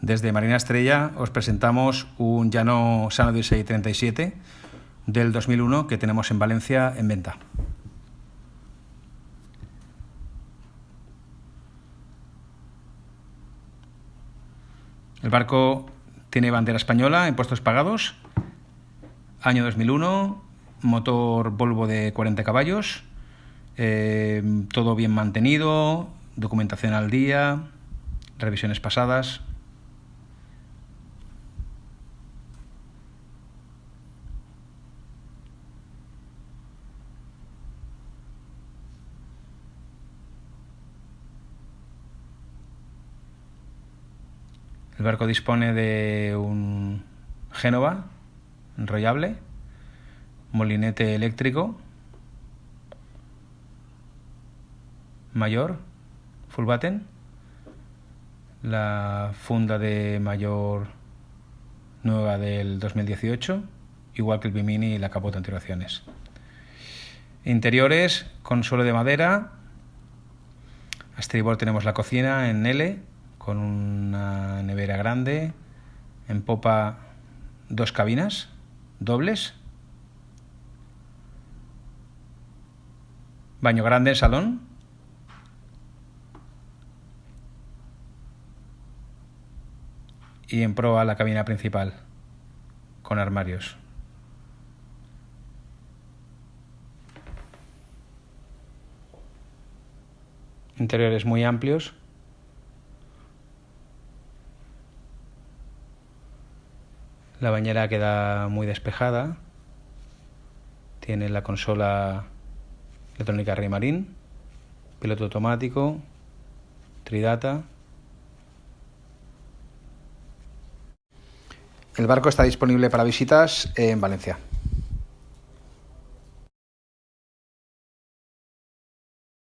Desde Marina Estrella os presentamos un Llano San Odyssey 37 del 2001 que tenemos en Valencia en venta. El barco tiene bandera española, impuestos pagados, año 2001, motor Volvo de 40 caballos, todo bien mantenido, documentación al día, revisiones pasadas. El barco dispone de un Génova enrollable, molinete eléctrico, mayor, full button, la funda de mayor nueva del 2018, igual que el Bimini y la capota antirrotaciones. Interiores con suelo de madera. A estribor tenemos la cocina en L con una nevera grande. En popa, dos cabinas dobles. Baño grande en salón. Y en proa la cabina principal con armarios. Interiores muy amplios. La bañera queda muy despejada. Tiene la consola electrónica Raymarine, piloto automático, tridata. El barco está disponible para visitas en Valencia.